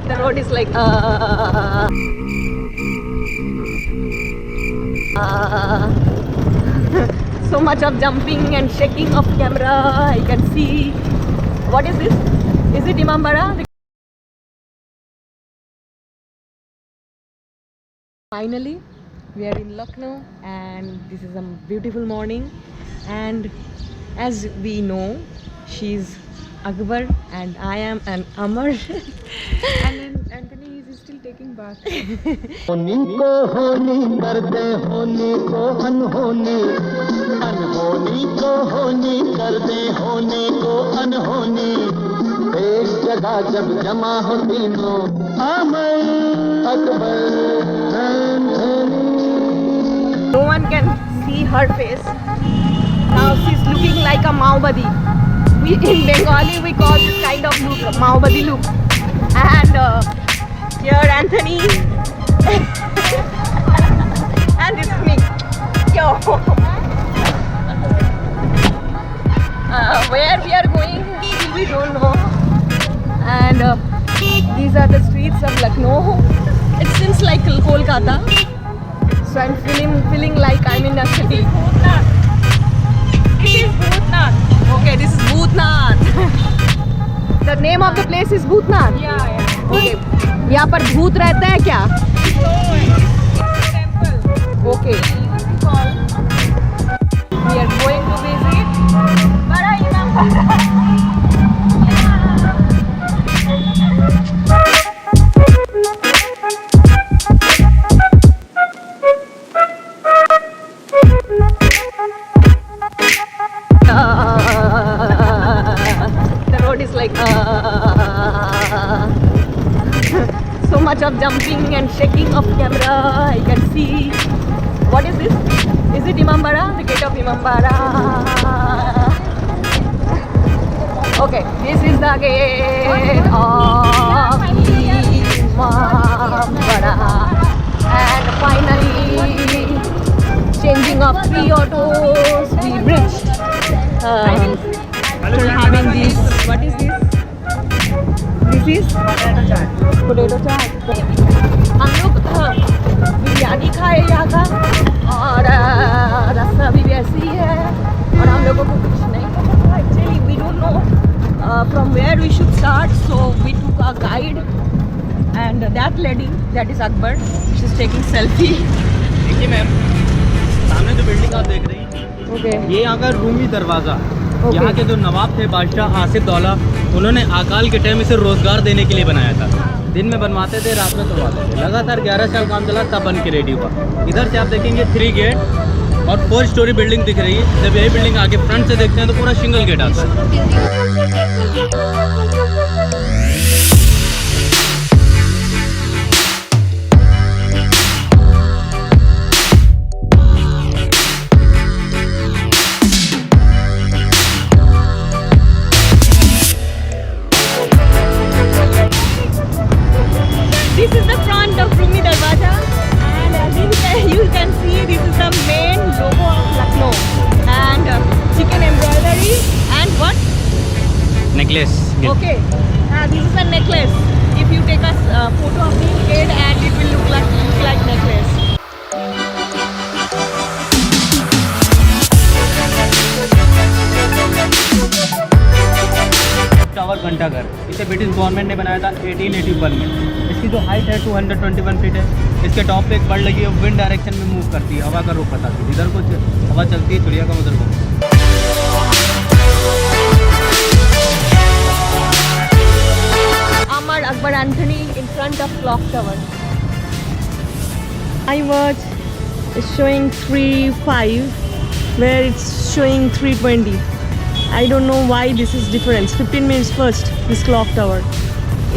The road is like so much of jumping and shaking of camera. I can see. What is this? Is it Imambara? Finally, we are in Lucknow and this is a beautiful morning. And as we know, she's Akbar and I am an Amar. And then Anthony is still taking bath. होनी को होनी कर दे होनी को अनहोनी अनहोनी को होनी कर दे होनी को अनहोनी एक जगह जब जमा हो तीनों आमर Akbar Anthony. No one can see her face. Now she's looking like a Maobadi. We in Bengali we call this kind of look Maobadi look. And here Anthony and this is me. Yo. Where we are going we don't know. And these are the streets of Lucknow. It seems like Kolkata. So I'm feeling like I'm in a city. This is Bhutnath. Okay, this is Bhutnath. The name of the place is Bhutnath. Yeah. Okay. यहाँ पर भूत रहता है क्या? Temple. Okay. We are going to visit Bada Imambara. The road is like so much of jumping and shaking of camera. I can see. What is this? Is it Imambara? The gate of Imambara. Okay, this is the gate of Imambara. And finally, changing of 3 autos, we reached. We're having this. What is this? This is potato chaat. हम लोग बिरयानी खाए यहाँ का और रास्ता भी वैसे ही है और हम लोगों को कुछ नहीं पता. Actually we don't know from where we should start, so we took a guide and that lady, that is Akbar, she's taking selfie. देखिए मैम, सामने जो बिल्डिंग आप देख रही हैं, Okay. ये यहाँ का रूमी दरवाज़ा. Okay. यहाँ के जो नवाब थे बादशाह आसिफ दौला, उन्होंने अकाल के टाइम इसे रोजगार देने के लिए बनाया था. दिन में बनवाते थे, रात में तोड़वाते थे. लगातार 11 साल काम चला, तब बन के रेडी हुआ. इधर से आप देखेंगे 3 गेट और 4 स्टोरी बिल्डिंग दिख रही है. जब यही बिल्डिंग आगे फ्रंट से देखते हैं तो पूरा सिंगल गेट आता है. This is the front of Rumi Darwaza, and as you can see, this is the main logo of Lucknow. And chicken embroidery and what? Necklace. Okay, this is a necklace. If you take a photo of the head, and it will look like necklace. Tower Ghantaghar, इसे British government ने बनाया था 1881 में. इसकी जो height है 221 feet है. इसके टॉप पे एक बर्ड लगी है, विंड डायरेक्शन में मूव करती है, हवा का रुख बताती है. इधर कुछ हवा चलती है, चिड़िया का उधर घूमती है. Amar Akbar Anthony in front of clock tower. My watch is showing 3:05, where it's showing 3:20. I don't know why this is difference. 15 minutes first, this clock tower.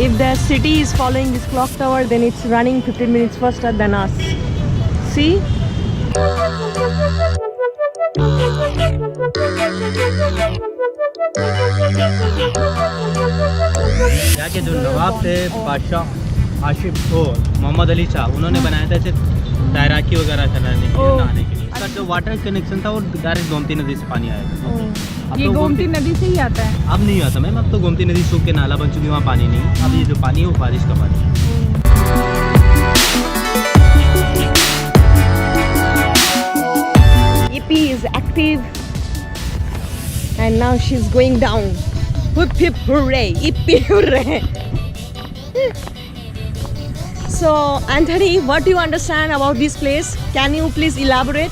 If the city is following this clock tower, then it's running 15 minutes faster than us. See? यहाँ के जो नवाब थे बादशाह आसिफ मोहम्मद अली शाह, उन्होंने बनाया था इसे तैराकी वगैरह कराने के लिए, नहाने के लिए. इसका जो वाटर कनेक्शन था वो डायरेक्ट गोमती नदी से पानी आया था। अब ये तो गोमती नदी से ही आता है। अब नहीं आता मैम, अब तो गोमती नदी सूख के नाला बन चुकी है, वहाँ पानी नहीं है। अब ये जो पानी है वो बारिश का पानी है। Ippy is active and now she's going down. Hip hip hooray! Ippy hooray! So Anthony, what do you understand about this place? Can you please elaborate?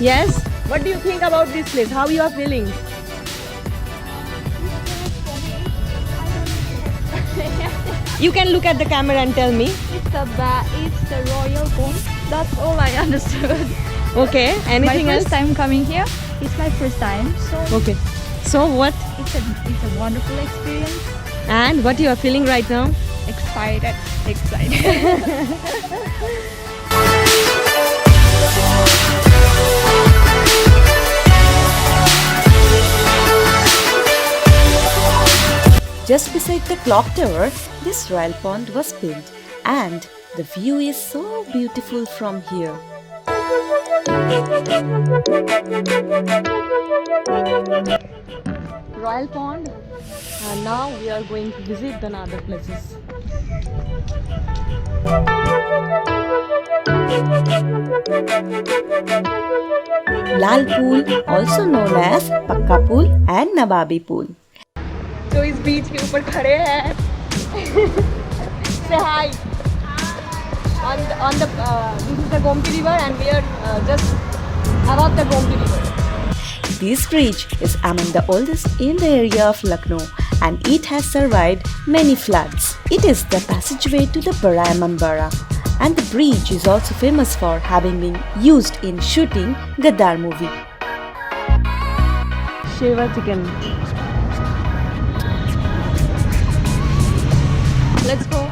Yes? What do you think about this place? How you are feeling? You can look at the camera and tell me. It's the royal home. That's all I understood. Okay. Anything My else? first time coming here. It's my first time, so Okay. So what? it's a wonderful experience. And what you are feeling right now? Excited. Just beside the clock tower, this royal pond was built, and the view is so beautiful from here. Royal Pond. And now we are going to visit the other places. Lal Pool, also known as Pakka Pool and Nawabi Pool. तो इस बीच के ऊपर खड़े हैं. Say hi. On the this is the Gomti River and we are just above the Gomti River. This bridge is among the oldest in the area of Lucknow, and it has survived many floods. It is the passageway to the Barai Mambara, and the bridge is also famous for having been used in shooting Gaddar movie. Shewa chicken. Let's go.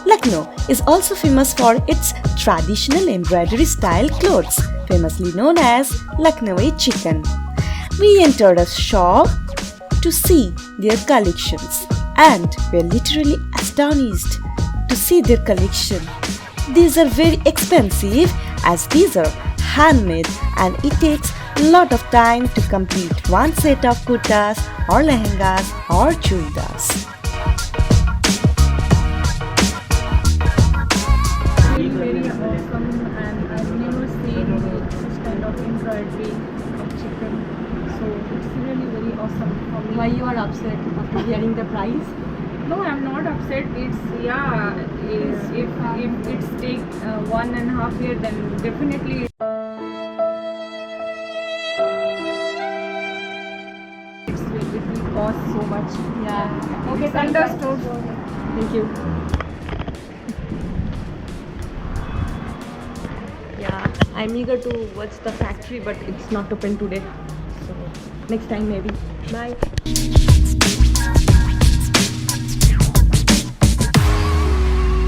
Lucknow is also famous for its traditional embroidery style clothes, famously known as Lucknowi chicken. We entered a shop to see their collections and were literally astonished to see their collection. These are very expensive as these are handmade, and it takes a lot of time to complete one set of kurtas or lehengas or chudars. Very awesome, and I've never seen this kind of embroidery of chicken. So it's really very awesome for me. Why you are upset after hearing the price? No, I'm not upset. It's if it's take 1.5 years, then definitely. It will cost so much. Yeah. Okay, understood. Thank you. Yeah, I'm eager to watch the factory, but it's not open today. So next time maybe. Bye.